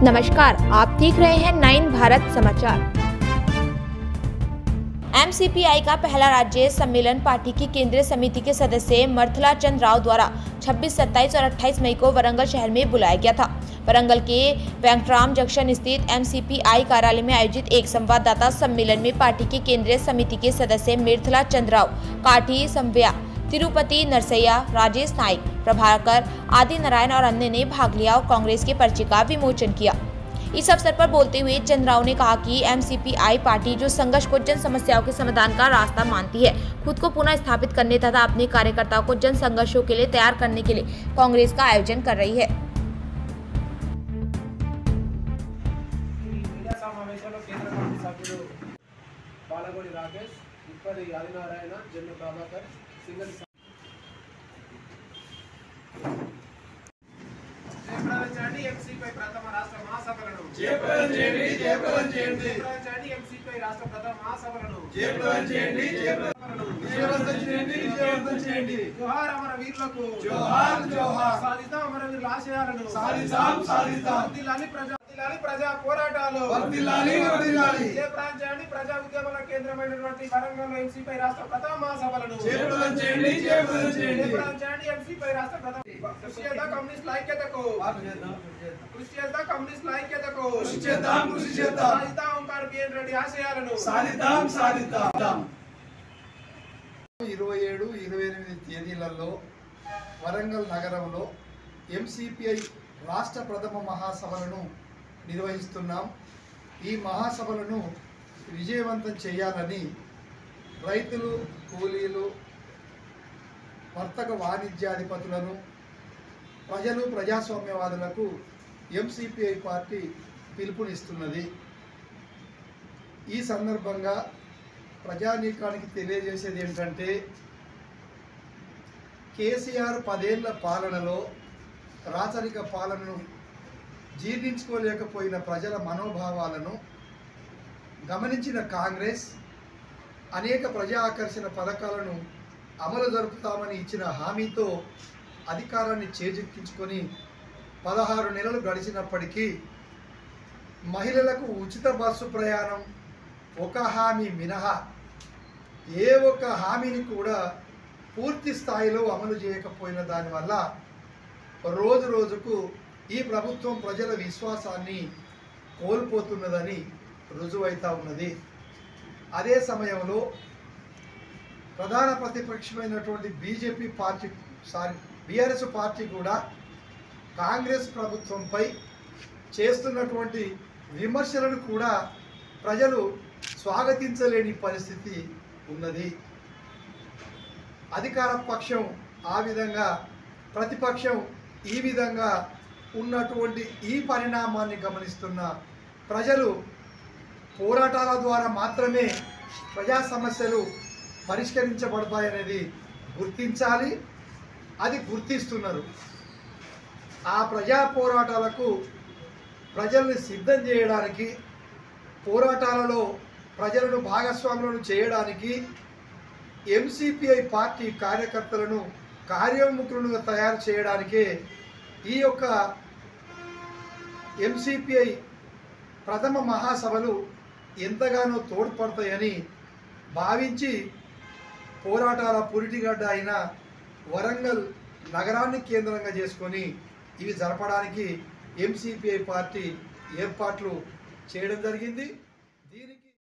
नमस्कार, आप देख रहे हैं 9 भारत समाचार। एमसीपीआई का पहला राज्य सम्मेलन पार्टी की केंद्रीय समिति के सदस्य मर्थला चंद राव द्वारा 26, 27 और 28 मई को वरंगल शहर में बुलाया गया था। वरंगल के वेंकटराम जंक्शन स्थित एमसीपीआई कार्यालय में आयोजित एक संवाददाता सम्मेलन में पार्टी की केंद्रीय समिति के सदस्य मर्थला चंद राव, काठी संव्या, तिरुपति नरसैया, राजेश नाइक, प्रभाकर, आदि नारायण और अन्य ने भाग लिया और कांग्रेस के पर्चे का विमोचन किया। इस अवसर पर बोलते हुए चंद्राव ने कहा कि एमसीपीआई पार्टी जो संघर्ष को जन समस्याओं के समाधान का रास्ता मानती है, खुद को पुनः स्थापित करने तथा अपने कार्यकर्ताओं को जन संघर्षों के लिए तैयार करने के लिए कांग्रेस का आयोजन कर रही है। ఎంసీపై ప్రథమ రాష్ట్ర మహాసభలను ఎంసీపై రాష్ట్ర ప్రథమ మహాసభలను జోహార్ అమరవీరులకు, సాధిద్దాం అమరవీరుల ఆశయాలను, ప్రజా పోరాటాలు, జయప్రదంచేయండి ప్రజా ఉద్యమాల కేంద్రమైనటువంటి వరంగల్ ఎంసీపై రాష్ట్ర ప్రథమ మహాసభలను జయప్రదంచేయండి ఎంసీపై రాష్ట్ర ప్రథమ కృషి చేద్దాం కమ్యూనిస్టుల ఐక్యతకు, కృషి చేద్దాం కమ్యూనిస్టుల ఐక్యతకు, సాధిద్దాం ఓంకార్ బిఎన్ రెడ్డి ఆశయాలను సాధిద్దాం. 27, 28 తేదీలలో వరంగల్ నగరంలో ఎంసీపీఐ రాష్ట్ర ప్రథమ మహాసభలను నిర్వహిస్తున్నాం. ఈ మహాసభలను విజయవంతం చేయాలని రైతులు, కూలీలు, వర్తక వాణిజ్యాధిపతులను, ప్రజలు, ప్రజాస్వామ్యవాదులకు ఎంసీపీఐ పార్టీ పిలుపునిస్తున్నది. ఈ సందర్భంగా ప్రజానీకానికి తెలియజేసేది ఏంటంటే, కేసీఆర్ 10 ఏళ్ల పాలనలో రాచరిక పాలనను జీర్ణించుకోలేకపోయిన ప్రజల మనోభావాలను గమనించిన కాంగ్రెస్ అనేక ప్రజా ఆకర్షణ పథకాలను అమలు జరుపుతామని ఇచ్చిన హామీతో అధికారాన్ని చేజిక్కించుకొని 16 నెలలు గడిచినప్పటికీ మహిళలకు ఉచిత బస్సు ప్రయాణం ఒక హామీ మినహా ఏ ఒక్క హామీని కూడా పూర్తి స్థాయిలో అమలు చేయకపోయిన దానివల్ల రోజు రోజుకు ఈ ప్రభుత్వం ప్రజల విశ్వాసాన్ని కోల్పోతున్నదని రుజువైతా ఉన్నది. అదే సమయంలో ప్రధాన ప్రతిపక్షమైనటువంటి బీఆర్ఎస్ పార్టీ కూడా కాంగ్రెస్ ప్రభుత్వంపై చేస్తున్నటువంటి విమర్శలను కూడా ప్రజలు స్వాగతించలేని పరిస్థితి ఉన్నది. అధికార పక్షం ఆ విధంగా, ప్రతిపక్షం ఈ విధంగా ఉన్నటువంటి ఈ పరిణామాన్ని గమనిస్తున్న ప్రజలు పోరాటాల ద్వారా మాత్రమే ప్రజా సమస్యలు పరిష్కరించబడతాయనేది గుర్తించాలి. అది గుర్తిస్తున్నారు. ఆ ప్రజా పోరాటాలకు ప్రజల్ని సిద్ధం చేయడానికి, పోరాటాలలో ప్రజలను భాగస్వాములను చేయడానికి ఎంసీపీఐ పార్టీ కార్యకర్తలను కార్యోన్ముఖులుగా తయారు చేయడానికే ఈ యొక్క ఎంసీపీఐ ప్రథమ మహాసభలు ఎంతగానో తోడ్పడతాయని భావించి పోరాటాల పురిటిగడ్డ అయిన వరంగల్ నగరాన్ని కేంద్రంగా చేసుకొని ఇవి జరపడానికి ఎంసీపీఐ పార్టీ ఏర్పాట్లు చేయడం జరిగింది. దీనికి